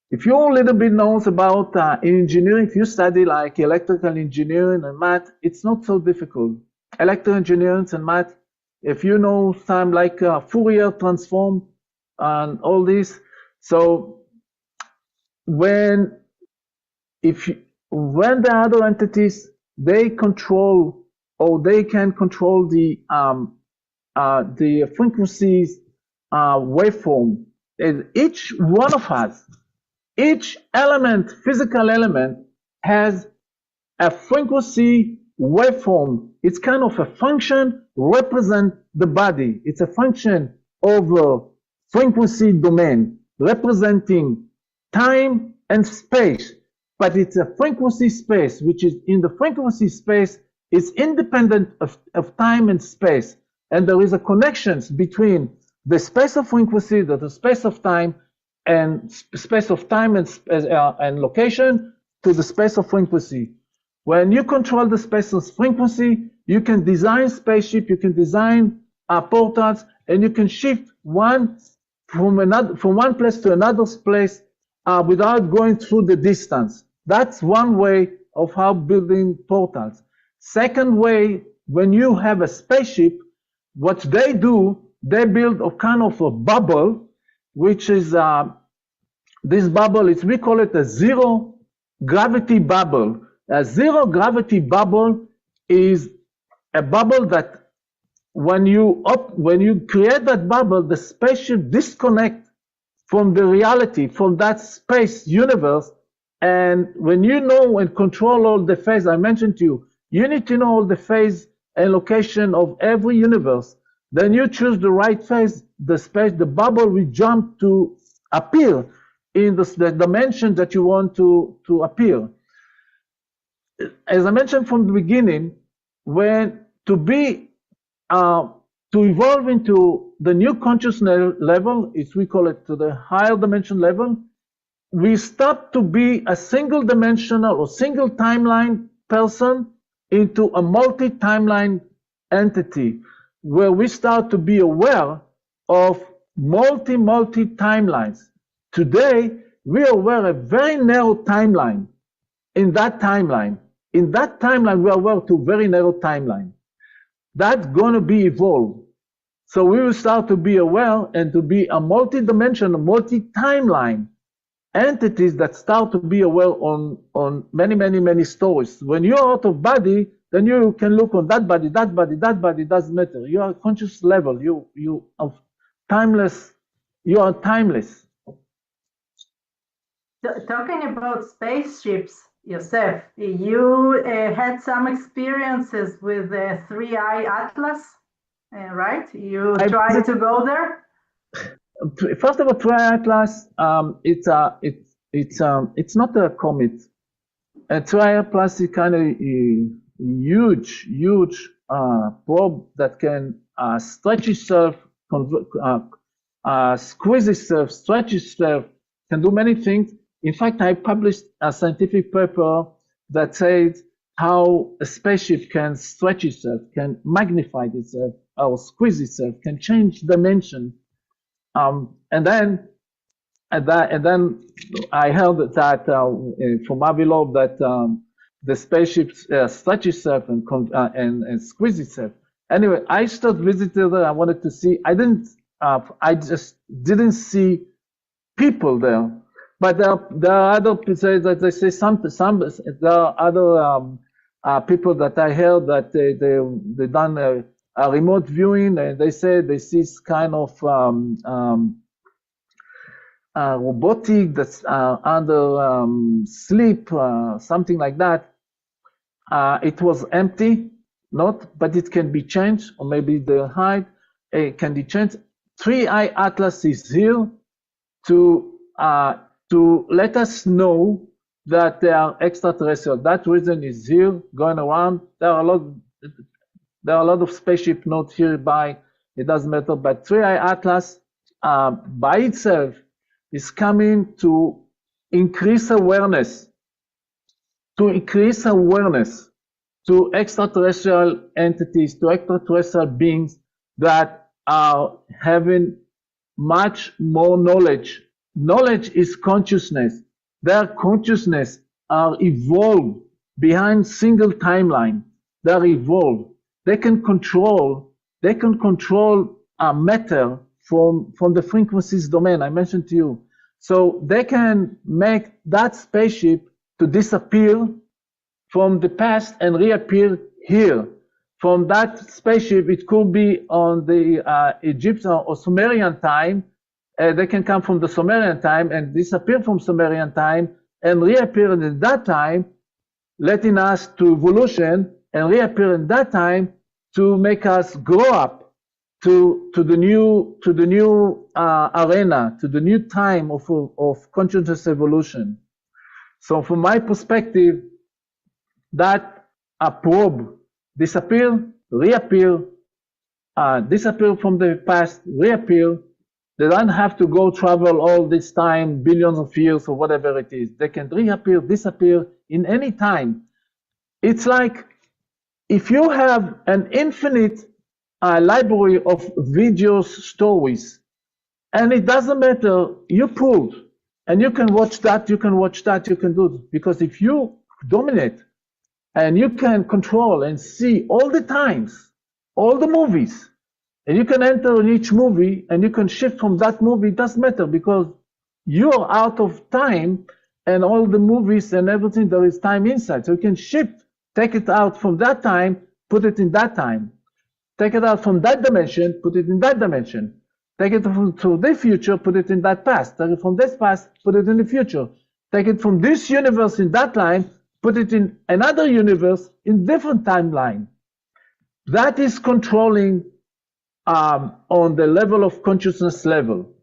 If you a little bit knows about engineering, if you study like electrical engineering and math, it's not so difficult. Electrical engineering and math, if you know some like Fourier transform and all this, so when the other entities, they control, or they can control the frequencies waveform, and each one of us, each element, physical element, has a frequency waveform. It's kind of a function represent the body. It's a function of a frequency domain representing time and space. But it's a frequency space, which is in the frequency space is independent of time and space. And there is a connection between the space of frequency, the space of time, and space of time and location to the space of frequency. When you control the space of frequency, you can design spaceship, you can design portals, and you can shift from one place to another place without going through the distance. That's one way of how building portals. Second way, when you have a spaceship, what they do, they build a kind of a bubble, which is this bubble is, we call it a zero gravity bubble. A zero gravity bubble is a bubble that when you create that bubble, the spaceship disconnect from the reality, from that space universe. And when you know and control all the phase I mentioned to you, you need to know all the phase and location of every universe. Then you choose the right phase, the space, the bubble will jump to appear in the dimension that you want to appear. As I mentioned from the beginning, when to evolve into the new consciousness level, we call it to the higher dimension level, we stop to be a single dimensional or single timeline person into a multi-timeline entity, where we start to be aware of multi timelines. Today, we are aware of a very narrow timeline. In that timeline, we are aware to very narrow timeline. That's going to be evolved. So we will start to be aware and to be a multi-dimensional, multi-timeline entities that start to be aware on many stories. When you're out of body, then you can look on that body doesn't matter. You are conscious level. You are timeless. You are timeless. Talking about spaceships, Yosef, you had some experiences with the 3i Atlas, right? You tried to go there. First of all, 3i Atlas, it's not a comet. A 3i Atlas is kind of a huge probe that can stretch itself, squeeze itself, stretch itself, can do many things. In fact, I published a scientific paper that says how a spaceship can stretch itself, can magnify itself, or squeeze itself, can change dimension. And then I heard that from Avilov that the spaceship stretch itself and squeeze itself. Anyway, I started visiting there. I wanted to see. I just didn't see people there. But there are other people that they say there are other people that I heard that they done a remote viewing, and they say they see kind of robotic that's under sleep, something like that. It was empty, but it can be changed, or maybe the height can be changed. 3i Atlas is here to let us know that they are extraterrestrial. That reason is here, going around. There are a lot of spaceship not here by. It doesn't matter. But 3i Atlas by itself is coming to increase awareness, to extraterrestrial entities, to extraterrestrial beings that are having much more knowledge. Knowledge is consciousness. Their consciousness are evolved behind single timeline. They're evolved. They can control matter from the frequencies domain I mentioned to you. So they can make that spaceship to disappear from the past and reappear here. From that spaceship, it could be on the Egyptian or Sumerian time. They can come from the Sumerian time and disappear from Sumerian time and reappear in that time, letting us to evolution, and reappear in that time to make us grow up to the new arena, to the new time of consciousness evolution. So from my perspective, that a probe disappear, reappear, disappear from the past, reappear. They don't have to go travel all this time, billions of years or whatever it is. They can reappear, disappear in any time. It's like if you have an infinite library of videos, stories. And it doesn't matter, you pulled, and you can watch that, you can watch that, you can do it. Because if you dominate, and you can control and see all the times, all the movies, and you can enter in each movie, and you can shift from that movie, it doesn't matter, because you're out of time, and all the movies and everything, there is time inside. So you can shift, take it out from that time, put it in that time. Take it out from that dimension, put it in that dimension. Take it to the future, put it in that past. Take it from this past, put it in the future. Take it from this universe in that line, put it in another universe in different timeline. That is controlling on the level of consciousness level.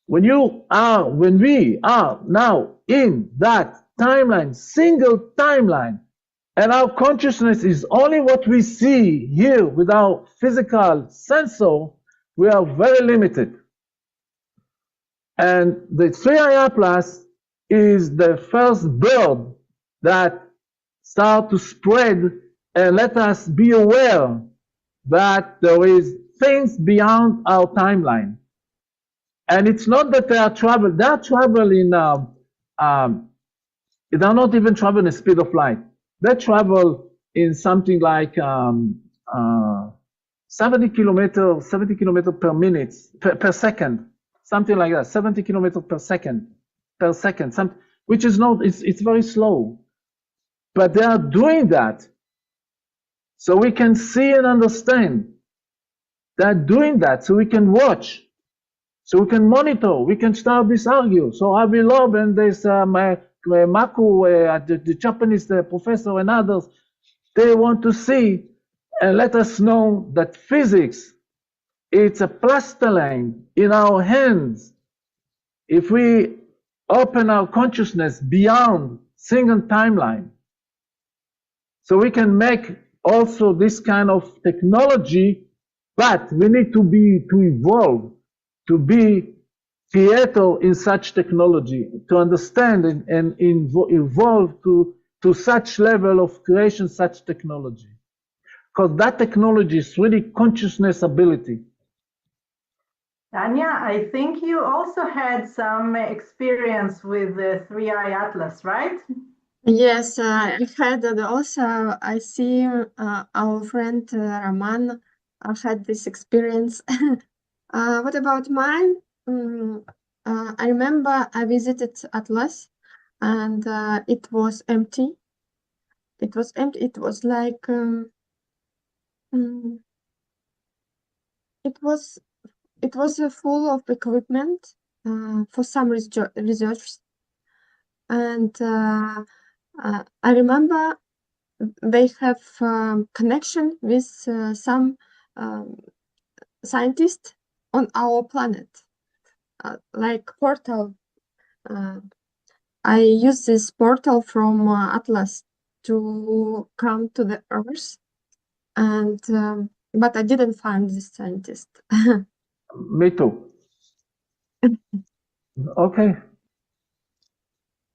When we are now in that timeline, single timeline, and our consciousness is only what we see here with our physical sensor, we are very limited. And the 3i Atlas is the first bird that start to spread and let us be aware that there is things beyond our timeline. And it's not that they are traveling they're not even traveling the speed of light. They travel in something like 70 kilometers per minute, per second, something like that, 70 kilometers per second, which is not, it's very slow. But they are doing that so we can see and understand. They're doing that so we can watch, so we can monitor, we can start this argue. So Avi Loeb and this Maku, the Japanese professor and others, they want to see and let us know that physics, it's a plastiline in our hands. If we open our consciousness beyond single timeline, so we can make also this kind of technology, but we need to evolve, to be creator in such technology, to understand and evolve to such level of creation, such technology. Because that technology is really consciousness ability. Tanya, I think you also had some experience with the 3i Atlas, right? Yes, I had that also. I see our friend Roman had this experience. What about mine? I remember I visited Atlas, and it was empty. It was empty. It was like it was full of equipment for some research, and I remember they have connection with some scientists on our planet, like portal. I use this portal from Atlas to come to the Earth, and but I didn't find this scientist. Me too. Okay.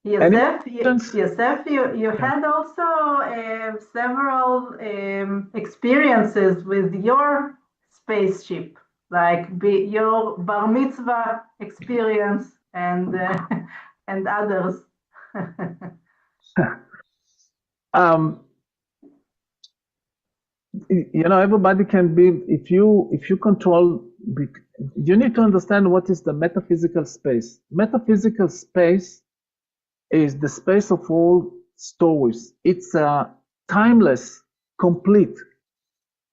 Yosef, you had also several experiences with your spaceship, like your bar mitzvah experience and and others. Everybody can build. If you control, you need to understand what is the metaphysical space. Metaphysical space is the space of all stories. It's timeless, complete.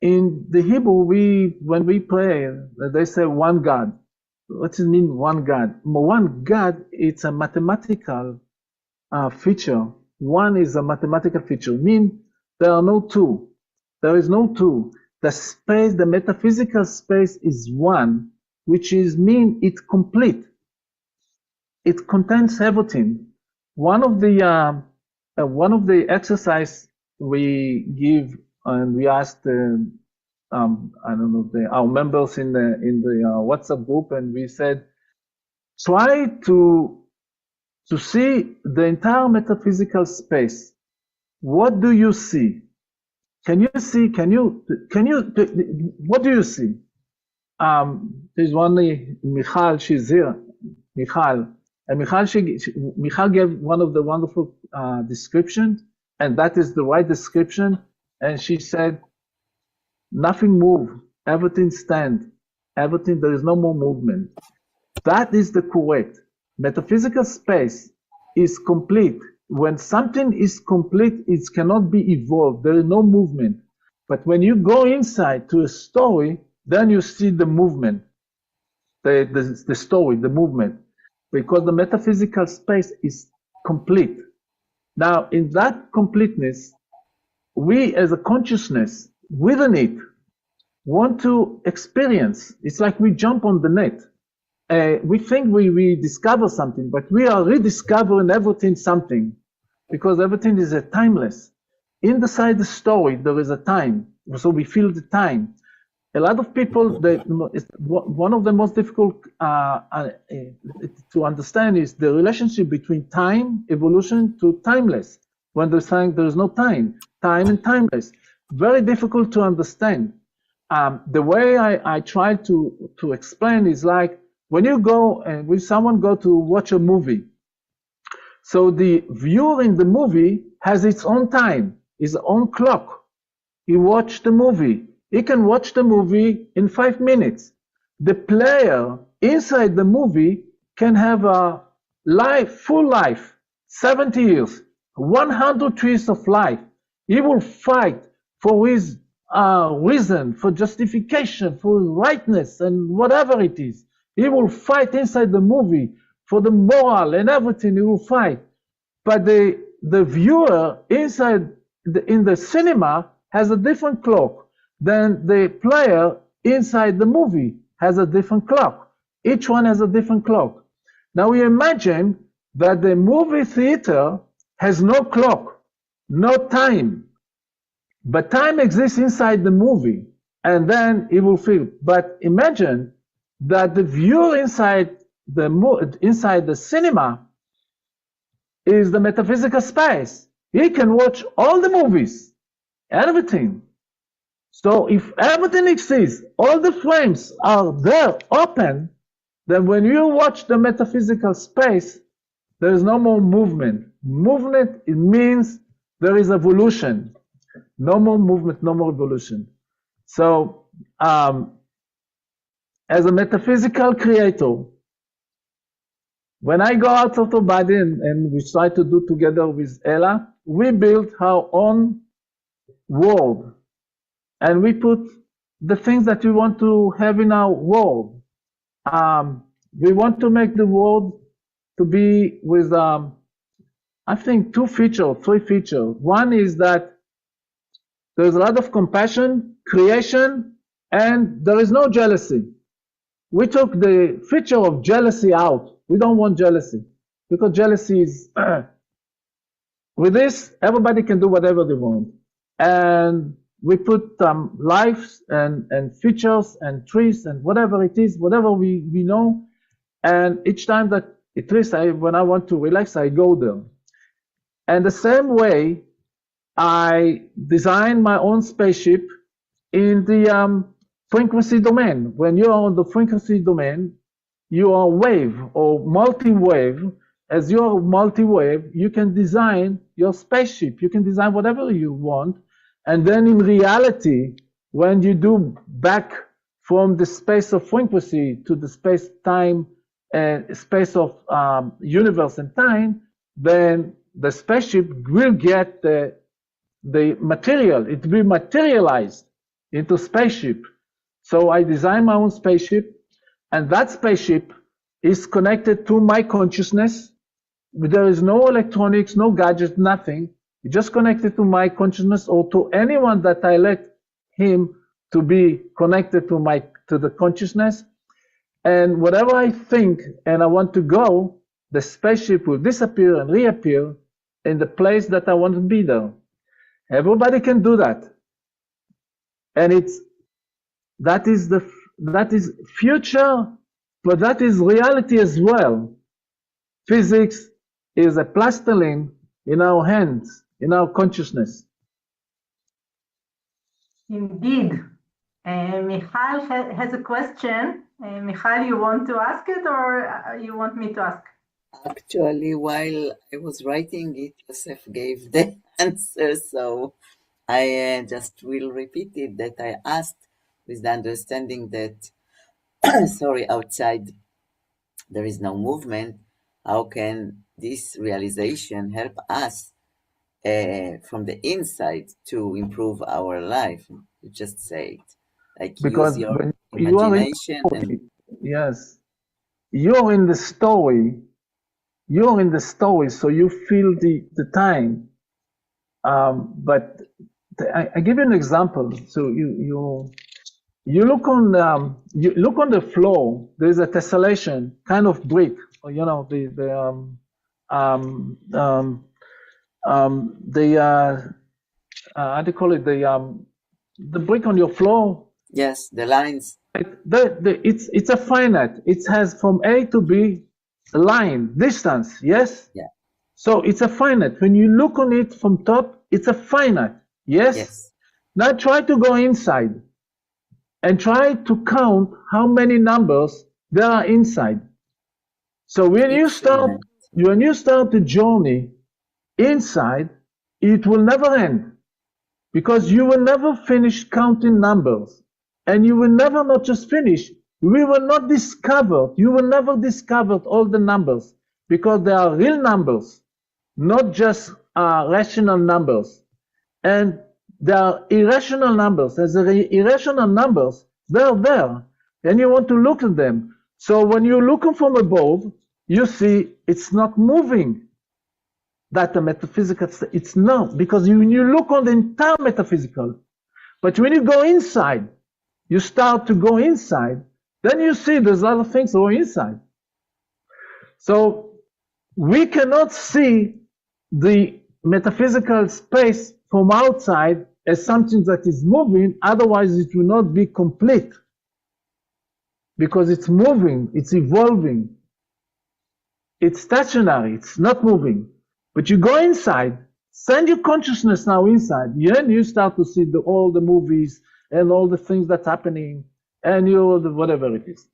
In the Hebrew, when we pray, they say one God. What does it mean, one God? One God, it's a mathematical feature. One is a mathematical feature. Mean there are no two. There is no two. The space, the metaphysical space is one, which is mean it's complete. It contains everything. One of the exercise we give and we asked our members in the WhatsApp group, and we said, try to see the entire metaphysical space. What do you see? can you see, what do you see? There's one, Michal, she's here, Michal. And Michal gave one of the wonderful descriptions, and that is the right description. And she said, nothing moves, everything stands, everything, there is no more movement. That is the correct. Metaphysical space is complete. When something is complete, it cannot be evolved. There is no movement. But when you go inside to a story, then you see the movement, the story, the movement, because the metaphysical space is complete. Now, in that completeness, we as a consciousness within it want to experience. It's like we jump on the net. We think we discover something, but we are rediscovering everything something, because everything is timeless. Inside the story, there is a time, so we feel the time. A lot of people, one of the most difficult to understand is the relationship between time, evolution, to timeless. When they're saying there is no time and timeless. Very difficult to understand. The way I try to explain is like, when you go and when someone go to watch a movie, so the viewer in the movie has its own time, his own clock. He watched the movie. He can watch the movie in 5 minutes. The player inside the movie can have a life, full life, 70 years, 100 years of life. He will fight for his reason, for justification, for rightness, and whatever it is. He will fight inside the movie for the moral and everything. He will fight. But the viewer inside in the cinema has a different clock than the player inside the movie has a different clock. Each one has a different clock. Now we imagine that the movie theater has no clock, no time. But time exists inside the movie, and then it will feel. But imagine that the viewer inside the cinema is the metaphysical space. He can watch all the movies, everything. So if everything exists, all the frames are there, open, then when you watch the metaphysical space, there is no more movement. Movement, it means there is evolution. No more movement, no more evolution. So, as a metaphysical creator, when I go out of the body and we try to do together with Ella, we build our own world. And we put the things that we want to have in our world. We want to make the world to be with, I think, 2 features, 3 features. One is that there's a lot of compassion, creation, and there is no jealousy. We took the feature of jealousy out. We don't want jealousy, because jealousy is, with this, everybody can do whatever they want. And we put lives and features and trees and whatever it is, whatever we know. And each time that, at least when I want to relax, I go there. And the same way, I design my own spaceship in the frequency domain. When you are on the frequency domain, you are wave or multi-wave. As you are multi-wave, you can design your spaceship. You can design whatever you want. And then in reality, when you do back from the space of frequency to the space-time and space of universe and time, then the spaceship will get the material. It will materialize into spaceship. So I design my own spaceship, and that spaceship is connected to my consciousness. There is no electronics, no gadgets, nothing. It's just connected to my consciousness, or to anyone that I let him to be connected to the consciousness. And whatever I think and I want to go, the spaceship will disappear and reappear in the place that I want to be there. Everybody can do that. And that is future, but that is reality as well. Physics is a plastiline in our hands, in our consciousness. Indeed. Michal has a question. Michal, you want to ask it or you want me to ask? Actually, while I was writing it, Yosef gave the answer, so I just will repeat it, that I asked with the understanding that, sorry, outside there is no movement. How can this realization help us from the inside to improve our life? You just say it. Like, because use your when imagination. Yes, you're in the story. You're in the story, so you feel the time. But I give you an example. So you look on the floor. There's a tessellation, kind of brick, or how do you call it, the brick on your floor. Yes, the lines. It's a finite. It has from A to B line distance. Yes. Yeah. So it's a finite. When you look on it from top, it's a finite. Yes. Yes. Now try to go inside and try to count how many numbers there are inside. So when you start the journey inside, it will never end, because you will never finish counting numbers, and you will never not just finish. We will not discover. You will never discover all the numbers, because they are real numbers, not just rational numbers. And there are irrational numbers. As irrational numbers, they're there, and you want to look at them. So when you're looking from above, you see it's not moving. That the metaphysical, it's not, because when you look on the entire metaphysical, but when you go inside, you start to go inside, then you see there's other things going inside. So we cannot see the metaphysical space from outside as something that is moving, otherwise it will not be complete. Because it's moving, it's evolving, it's stationary, it's not moving. But you go inside, send your consciousness now inside, and you start to see all the movies and all the things that's happening, and whatever it is.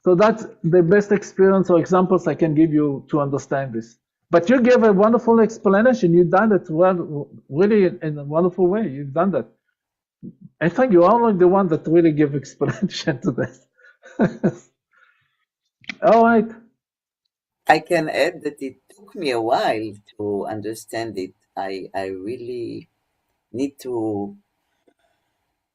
So that's the best experience or examples I can give you to understand this. But you gave a wonderful explanation. You've done it really in a wonderful way. You've done that. I think you are like the one that really gave explanation to this. All right. I can add that it took me a while to understand it. I really need to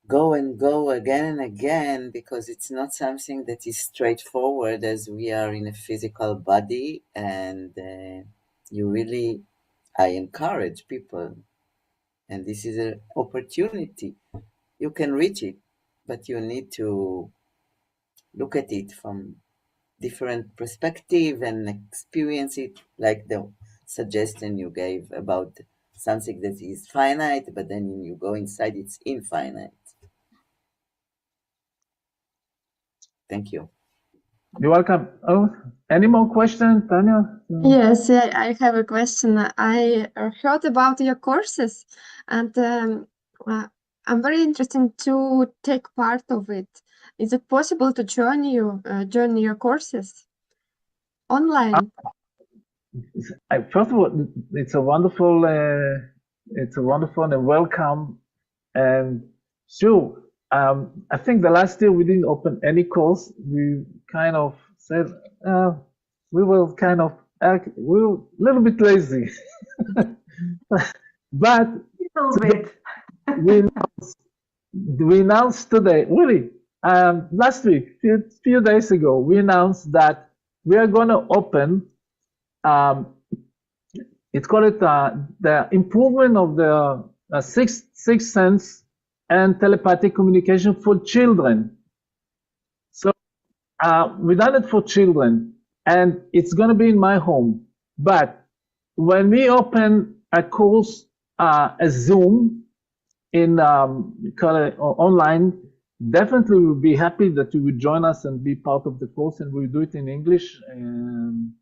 go and go again and again, because it's not something that is straightforward, as we are in a physical body. And I encourage people, and this is an opportunity. You can reach it, but you need to look at it from different perspective and experience it, like the suggestion you gave about something that is finite, but then when you go inside, it's infinite. Thank you. You're welcome. Oh, any more questions, Tanya? Yes, I have a question. I heard about your courses, and I'm very interested to take part of it. Is it possible to join your courses online? First of all, it's a wonderful and welcome. And sure, I think the last year we didn't open any course. We kind of said we were a little bit lazy, but we announced today, really, last week, few days ago, we announced that we are going to open. It's called the improvement of the sixth sense and telepathic communication for children. So we done it for children, and it's going to be in my home. But when we open a course, a Zoom in online, definitely we'll be happy that you would join us and be part of the course, and we'll do it in English. And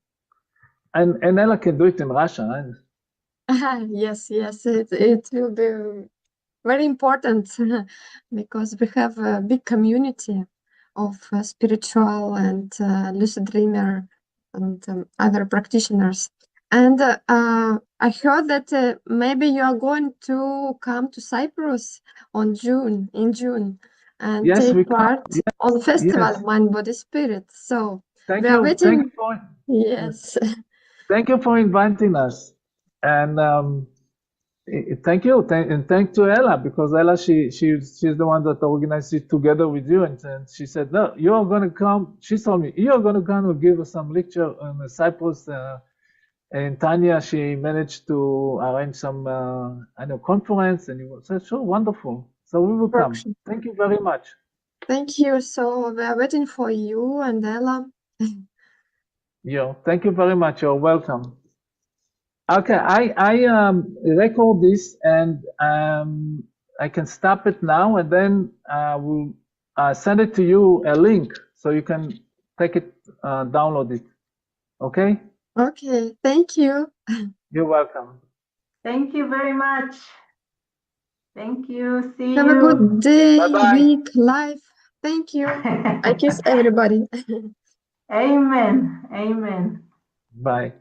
Ella can do it in Russian. Yes, it will be very important because we have a big community of spiritual and lucid dreamer and other practitioners. And I heard that maybe you are going to come to Cyprus in June, and take part on the festival Mind, Body, Spirit. So we are waiting. Yes. Thank you for inviting us, and thank you, and thank to Ella, because Ella she's the one that organized it together with you, and she said, no, you are going to come. She told me you are going to come and give us some lecture on Cyprus. And Tanya, she managed to arrange some conference, and you said, sure, wonderful. So we will come. Thank you very much. Thank you. So we are waiting for you and Ella. Thank you very much. You're welcome. Okay, I record this, and I can stop it now, and then we'll send it to you a link so you can take it, download it. Okay? Okay, thank you. You're welcome. Thank you very much. Thank you. See you. Have a good day, Bye-bye. week, life. Thank you. I kiss everybody. Amen. Amen. Bye.